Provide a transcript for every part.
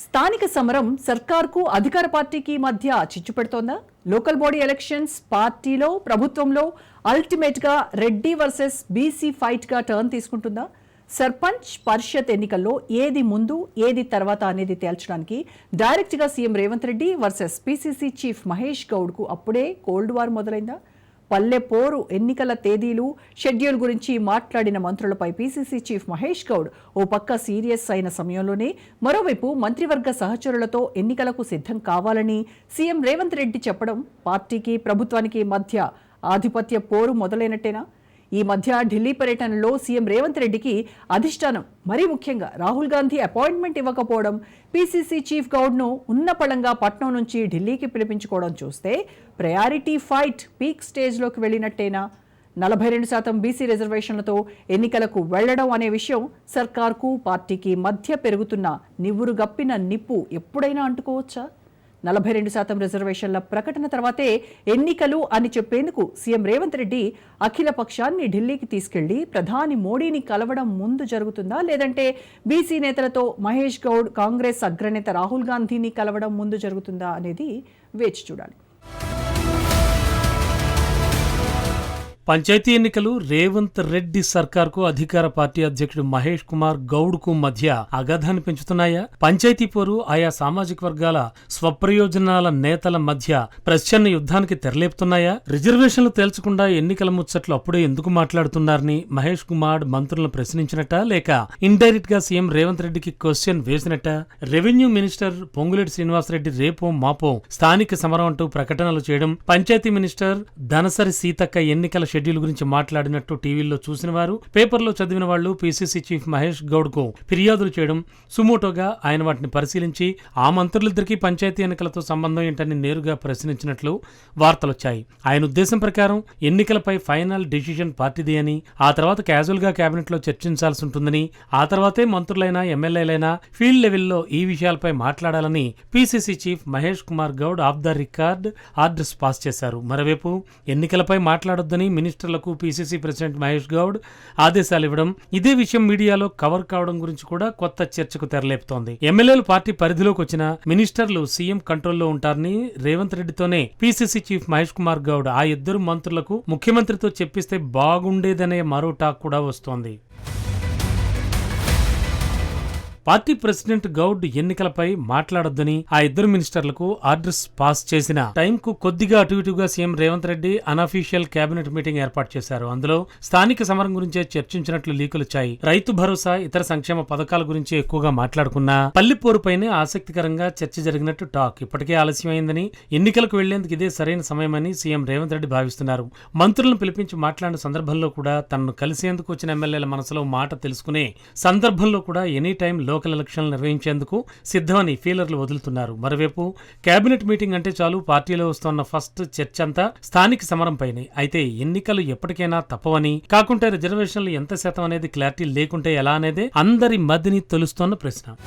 స్థానిక సమరం సర్కార్కు అధికార పార్టీకి మధ్య చిచ్చు పెడుతోందా? లోకల్ బాడీ ఎలక్షన్స్ పార్టీలో ప్రభుత్వంలో అల్టిమేట్ గా రెడ్డి వర్సెస్ బీసీ ఫైట్ గా టర్న్ తీసుకుంటుందా? సర్పంచ్ పరిషత్ ఎన్నికల్లో ఏది ముందు ఏది తర్వాత అనేది తేల్చడానికి డైరెక్ట్ గా CM Revanth Reddy versus PCC chief Mahesh Goud కు అప్పుడే కోల్డ్ వార్ మొదలైందా? పల్లె పోరు ఎన్నికల తేదీలు షెడ్యూల్ గురించి మాట్లాడిన మంత్రులపై పీసీసీ చీఫ్ మహేష్ గౌడ్ ఓ పక్క సీరియస్ అయిన సమయంలోనే మరోవైపు మంత్రివర్గ సహచరులతో ఎన్నికలకు సిద్ధం కావాలని సీఎం రేవంత్ రెడ్డి చెప్పడం పార్టీకి ప్రభుత్వానికి మధ్య ఆధిపత్య పోరు మొదలైనట్టేనా? ఈ మధ్య ఢిల్లీ పర్యటనలో సీఎం రేవంత్ రెడ్డికి అధిష్టానం మరీ ముఖ్యంగా రాహుల్ గాంధీ అపాయింట్మెంట్ ఇవ్వకపోవడం, పీసీసీ చీఫ్ గౌడ్ను ఉన్నపళంగా పట్నం నుంచి ఢిల్లీకి పిలిపించుకోవడం చూస్తే ప్రయారిటీ ఫైట్ పీక్ స్టేజ్లోకి వెళ్ళినట్టేనా? 42% బీసీ రిజర్వేషన్లతో ఎన్నికలకు వెళ్లడం అనే విషయం సర్కార్కు పార్టీకి మధ్య పెరుగుతున్న నివ్వురుగప్పిన నిప్పు ఎప్పుడైనా అంటుకోవచ్చా? 42% రిజర్వేషన్ల ప్రకటన తర్వాతే ఎన్నికలు అని చెప్పేందుకు సీఎం రేవంత్ రెడ్డి అఖిల పక్షాన్ని ఢిల్లీకి తీసుకెళ్లి ప్రధాని మోడీని కలవడం ముందు జరుగుతుందా, లేదంటే బీసీ నేతలతో మహేష్ గౌడ్ కాంగ్రెస్ అగ్రనేత రాహుల్ గాంధీని కలవడం ముందు జరుగుతుందా అనేది వేచి చూడాలి. పంచాయతీ ఎన్నికలు రేవంత్ రెడ్డి సర్కార్కు అధికార పార్టీ అధ్యక్షుడు మహేష్ కుమార్ గౌడ్ కు మధ్య అగాధాన్ని పెంచుతున్నాయా? పంచాయతీ పోరు ఆయా సామాజిక వర్గాల స్వప్రయోజనాల నేతల మధ్య ప్రచ్ఛన్న యుద్ధానికి తెరలేపుతున్నాయా? రిజర్వేషన్లు తేల్చకుండా ఎన్నికల ముచ్చట్లు అప్పుడే ఎందుకు మాట్లాడుతున్నారని మహేష్ కుమార్ మంత్రులను ప్రశ్నించినట్ట, లేక ఇండైరెక్ట్ గా సీఎం రేవంత్ రెడ్డికి క్వశ్చన్ వేసినట్ట? రెవెన్యూ మినిస్టర్ పొంగులేటి శ్రీనివాసరెడ్డి రేపో మాపో స్థానిక సమరం అంటూ ప్రకటనలు చేయడం, పంచాయతీ మినిస్టర్ ధనసరి సీతక్క ఎన్నికల షెడ్యూల్ గురించి మాట్లాడినట్టు టీవీల్లో చూసిన వారు, పేపర్లో చదివిన వాళ్లు పీసీసీ చీఫ్ మహేష్ గౌడ్ కు ఫిర్యాదులు చేయడం, సుమోటోగా ఆయన వాటిని పరిశీలించి ఆ మంత్రులిద్దరికీ పంచాయతీ ఎన్నికలతో సంబంధం ఏంటని నేరుగా ప్రశ్నించినట్లు వార్తలొచ్చాయి. ఆయన ఉద్దేశం ప్రకారం ఎన్నికలపై ఫైనల్ డిసిషన్ పార్టీది అని, ఆ తర్వాత క్యాజువల్ గా కేబినెట్ లో చర్చించాల్సి ఉంటుందని, ఆ తర్వాతే మంత్రులైనా ఎమ్మెల్యేలైనా ఫీల్డ్ లెవెల్లో ఈ విషయాలపై మాట్లాడాలని PCC chief Mahesh Kumar Goud of the record orders pass చేశారు. మరోవైపు ఎన్నికలపై మాట్లాడొద్దని మినిస్టర్లకు పీసీసీ ప్రెసిడెంట్ మహేష్ గౌడ్ ఆదేశాలు ఇవ్వడం, ఇదే విషయం మీడియాలో కవర్ కావడం గురించి కూడా కొత్త చర్చకు తెరలేపుతోంది. ఎమ్మెల్యేలు పార్టీ పరిధిలోకి వచ్చిన మినిస్టర్లు సీఎం కంట్రోల్లో ఉంటారని రేవంత్ రెడ్డితోనే పీసీసీ చీఫ్ మహేష్ కుమార్ గౌడ్ ఆ ఇద్దరు మంత్రులకు ముఖ్యమంత్రితో చెప్పిస్తే బాగుండేదనే మరో టాక్ కూడా వస్తోంది. పార్టీ ప్రెసిడెంట్ గౌడ్ ఎన్నికలపై మాట్లాడొద్దని ఆ ఇద్దరు మినిస్టర్లకు ఆర్డర్స్ పాస్ చేసిన టైంకు కొద్దిగా అటు ఇటుగా CM Revanth Reddy unofficial cabinet meeting ఏర్పాటు చేశారు. అందులో స్థానిక సమరం గురించే చర్చించినట్లు లీకులొచ్చాయి. రైతు భరోసా, ఇతర సంక్షేమ పథకాల గురించి ఎక్కువగా మాట్లాడుకున్నా పల్లెపోరుపైనే ఆసక్తికరంగా చర్చ జరిగినట్టు టాక్. ఇప్పటికే ఆలస్యమైందని, ఎన్నికలకు వెళ్లేందుకు ఇదే సరైన సమయమని సీఎం రేవంత్ రెడ్డి భావిస్తున్నారు. మంత్రులను పిలిపించి మాట్లాడిన సందర్భంలో కూడా తనను కలిసేందుకు వచ్చిన ఎమ్మెల్యేల మనసులో మాట తెలుసుకునే సందర్భంలో కూడా ఎనీ టైం లోకల్ ఎలక్షన్లు నిర్వహించేందుకు సిద్ధమని ఫీలర్లు వదులుతున్నారు. మరోవైపు కేబినెట్ మీటింగ్ అంటే చాలు పార్టీలో వస్తున్న ఫస్ట్ చర్చ అంతా స్థానిక సమరంపైనే. అయితే ఎన్నికలు ఎప్పటికైనా తప్పవని, కాకుంటే రిజర్వేషన్లు ఎంత శాతం అనేది క్లారిటీ లేకుంటే ఎలా అనేదే అందరి మధ్యని తెలుస్తోన్న ప్రశ్న.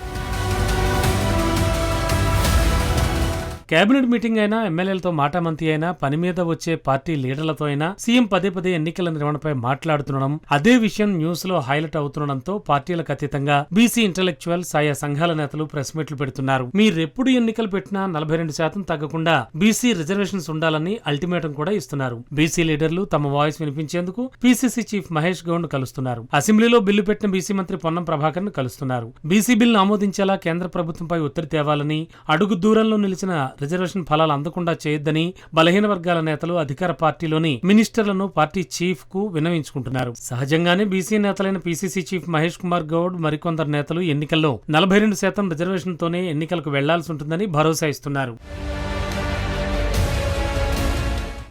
కేబినెట్ మీటింగ్ అయినా, ఎమ్మెల్యేలతో మాటామంతి అయినా, పని మీద వచ్చే పార్టీ లీడర్లతో అయినా సీఎం పదే పదే ఎన్నికల నిర్వహణపై మాట్లాడుతుండడం, అదే విషయం న్యూస్ లో హైలైట్ అవుతుండడంతో పార్టీలకు అతీతంగా బీసీ ఇంటలెక్చువల్స్, ఆయా సంఘాల నేతలు ప్రెస్ మీట్లు పెడుతున్నారు. మీరెప్పుడు ఎన్నికలు పెట్టినా 42% తగ్గకుండా బీసీ రిజర్వేషన్స్ ఉండాలని అల్టిమేటం కూడా ఇస్తున్నారు. బీసీ లీడర్లు తమ వాయిస్ వినిపించేందుకు పీసీసీ చీఫ్ మహేష్ గౌడ్ ను కలుస్తున్నారు. అసెంబ్లీలో బిల్లు పెట్టిన బీసీ మంత్రి పొన్నం ప్రభాకర్ ను కలుస్తున్నారు. బీసీ బిల్లును ఆమోదించేలా కేంద్ర ప్రభుత్వంపై ఒత్తిడి తేవాలని, అడుగు దూరంలో నిలిచిన రిజర్వేషన్ ఫలాలు అందకుండా చేయొద్దని బలహీన వర్గాల నేతలు అధికార పార్టీలోని మినిస్టర్లను పార్టీ చీఫ్ కు విన్నవించుకుంటున్నారు. సహజంగానే బీసీ నేతలైన పీసీసీ చీఫ్ మహేష్ కుమార్ గౌడ్ మరికొందరు నేతలు ఎన్నికల్లో 42% రిజర్వేషన్ తోనే ఎన్నికలకు వెళ్లాల్సి ఉంటుందని భరోసా ఇస్తున్నారు.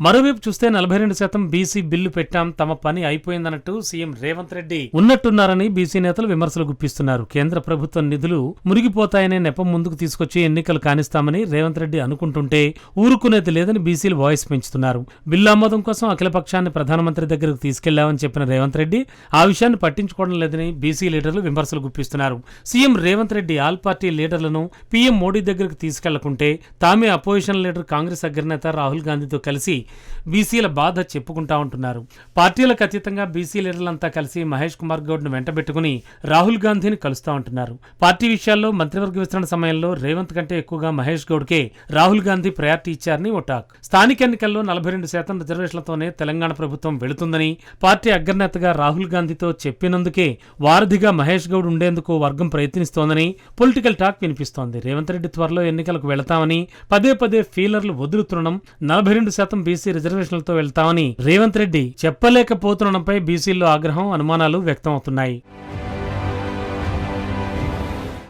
మరోవైపు చూస్తే 42% బీసీ బిల్లు పెట్టాం, తమ పని అయిపోయిందన్నట్టు సీఎం రేవంత్ రెడ్డి ఉన్నట్టున్నారని బీసీ నేతలు విమర్శలు గుప్పిస్తున్నారు. కేంద్ర ప్రభుత్వం నిధులు మురిగిపోతాయనే నెపం ముందుకు తీసుకొచ్చి ఎన్నికలు కానిస్తామని రేవంత్ రెడ్డి అనుకుంటుంటే ఊరుకునేది లేదని బీసీలు వాయిస్ పెంచుతున్నారు. బిల్లు ఆమోదం కోసం అఖిలపక్షాన్ని ప్రధానమంత్రి దగ్గరకు తీసుకెళ్లామని చెప్పిన రేవంత్ రెడ్డి ఆ విషయాన్ని పట్టించుకోవడం లేదని బీసీ లీడర్లు విమర్శలు గుప్పిస్తున్నారు. CM Revanth Reddy all party లీడర్లను పీఎం మోడీ దగ్గరకు తీసుకెళ్లకుంటే తామే అపోజిషన్ లీడర్ కాంగ్రెస్ అగ్రనేత రాహుల్ గాంధీతో కలిసి బీసీల బాధ చెప్పుకుంటా ఉంటున్నారు. పార్టీలకు అతీతంగా బీసీ లీడర్లంతా కలిసి మహేష్ కుమార్ గౌడ్ను వెంటబెట్టుకుని రాహుల్ గాంధీని కలుస్తూ ఉంటున్నారు. పార్టీ విషయాల్లో మంత్రివర్గ విస్తరణ సమయంలో రేవంత్ కంటే ఎక్కువగా మహేష్ గౌడ్కే రాహుల్ గాంధీ ప్రయారిటీ ఇచ్చారని ఓ టాక్. స్థానిక ఎన్నికల్లో 42% రిజర్వేషన్లతోనే తెలంగాణ ప్రభుత్వం వెళుతుందని పార్టీ అగ్రనేతగా రాహుల్ గాంధీతో చెప్పినందుకే వారధిగా మహేష్ గౌడ్ ఉండేందుకు వర్గం ప్రయత్నిస్తోందని పొలిటికల్ టాక్ వినిపిస్తోంది. రేవంత్ రెడ్డి త్వరలో ఎన్నికలకు వెళతామని పదే పదే ఫీలర్లు వదులుతుండడం, 42% బీసీ రిజర్వేషన్లతో వెళ్తామని రేవంత్ రెడ్డి చెప్పలేకపోతుండడంపై బీసీల్లో ఆగ్రహం, అనుమానాలు వ్యక్తమవుతున్నాయి.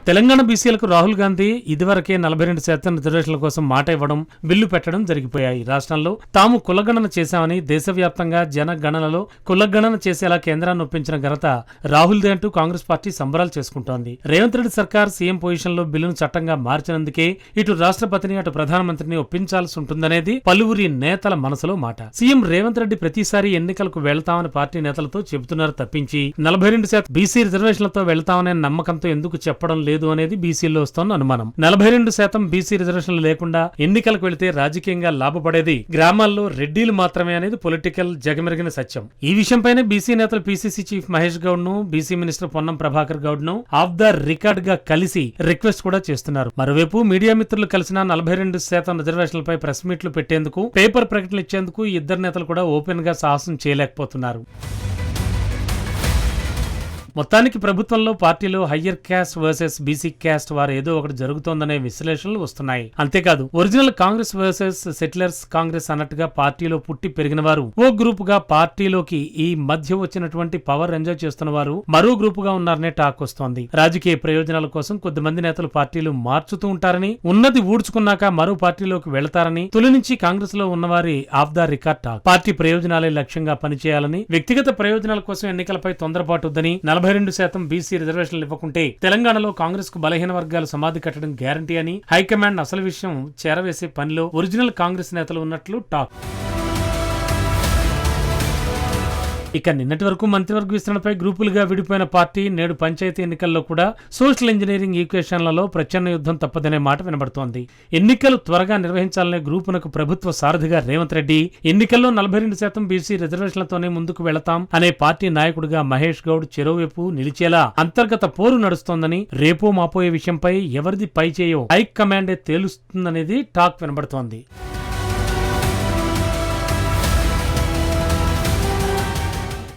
తెలంగాణ బీసీలకు రాహుల్ గాంధీ ఇదివరకే 42% రిజర్వేషన్ల కోసం మాట ఇవ్వడం, బిల్లు పెట్టడం జరిగిపోయాయి. రాష్ట్రంలో తాము కులగణన చేశామని, దేశవ్యాప్తంగా జనగణనలో కులగణన చేసేలా కేంద్రాన్ని ఒప్పించిన ఘనత రాహుల్దే అంటూ కాంగ్రెస్ పార్టీ సంబరాలు చేసుకుంటోంది. రేవంత్ రెడ్డి సర్కార్ సీఎం పొజిషన్లో బిల్లును చట్టంగా మార్చినందుకే ఇటు రాష్ట్రపతిని, అటు ప్రధానమంత్రిని ఒప్పించాల్సి ఉంటుందనేది పలువురి నేతల మనసులో మాట. సీఎం రేవంత్ రెడ్డి ప్రతిసారి ఎన్నికలకు వెళ్తామని పార్టీ నేతలతో చెబుతున్నారు తప్పించి 42% బీసీ రిజర్వేషన్లతో వెళ్తామనే నమ్మకంతో ఎందుకు చెప్పడం లేదు అనేది బీసీల్లో వస్తోన్న అనుమానం. 42% బీసీ రిజర్వేషన్లు లేకుండా ఎన్నికలకు వెళితే రాజకీయంగా లాభపడేది గ్రామాల్లో రెడ్డిలు మాత్రమే అనేది పొలిటికల్ జగమెరిగిన సత్యం. ఈ విషయంపైనే బీసీ నేతలు పీసీసీ చీఫ్ మహేష్ గౌడ్ ను, బీసీ మినిస్టర్ పొన్నం ప్రభాకర్ గౌడ్ ను ఆఫ్ ద రికార్డ్ గా కలిసి రిక్వెస్ట్ కూడా చేస్తున్నారు. మరోవైపు మీడియా మిత్రులు కలిసిన 42% రిజర్వేషన్లపై ప్రెస్ మీట్లు పెట్టేందుకు, పేపర్ ప్రకటనలు ఇచ్చేందుకు ఈ ఇద్దరు నేతలు కూడా ఓపెన్ గా సాహసం చేయలేకపోతున్నారు. మొత్తానికి ప్రభుత్వంలో పార్టీలో higher caste versus BC caste వారు ఏదో ఒకటి జరుగుతోందనే విశ్లేషణలు వస్తున్నాయి. అంతేకాదు original Congress versus settlers Congress అన్నట్టుగా పార్టీలో పుట్టి పెరిగిన వారు ఓ గ్రూప్ గా పార్టీలోకి ఈ మధ్య వచ్చినటువంటి పవర్ ఎంజాయ్ చేస్తున్న వారు మరో గ్రూప్ గా ఉన్నారనే టాక్ వస్తోంది. రాజకీయ ప్రయోజనాల కోసం కొద్దిమంది నేతలు పార్టీలు మార్చుతూ ఉంటారని, ఉన్నది ఊడ్చుకున్నాక మరో పార్టీలోకి వెళతారని తొలి నుంచి కాంగ్రెస్ లో ఉన్నవారి ఆఫ్ ద రికార్డ్ టాక్. పార్టీ ప్రయోజనాలే లక్ష్యంగా పనిచేయాలని, వ్యక్తిగత ప్రయోజనాల కోసం ఎన్నికలపై తొందరపాటుద్దని, 42% బీసీ రిజర్వేషన్లు ఇవ్వకుంటే తెలంగాణలో కాంగ్రెస్ కు బలహీన వర్గాలు సమాధి కట్టడం గ్యారంటీ అని హైకమాండ్ అసలు విషయం చేరవేసే పనిలో ఒరిజినల్ కాంగ్రెస్ నేతలు ఉన్నట్లు టాక్. ఇక నిన్నటి వరకు మంత్రివర్గ విస్తరణపై గ్రూపులుగా విడిపోయిన పార్టీ నేడు పంచాయతీ ఎన్నికల్లో కూడా సోషల్ ఇంజనీరింగ్ ఈక్వేషన్లలో ప్రచ్ఛన్న యుద్ధం తప్పదనే మాట వినబడుతోంది. ఎన్నికలు త్వరగా నిర్వహించాలనే గ్రూపునకు ప్రభుత్వ సారథిగా రేవంత్ రెడ్డి, ఎన్నికల్లో 42% బీసీ రిజర్వేషన్లతోనే ముందుకు వెళతాం అనే పార్టీ నాయకుడిగా మహేష్ గౌడ్ చెరోవైపు నిలిచేలా అంతర్గత పోరు నడుస్తోందని, రేపో మాపోయే విషయంపై ఎవరిది పై చేయో హైకమాండే తేలుస్తుందనేది టాక్ వినబడుతోంది.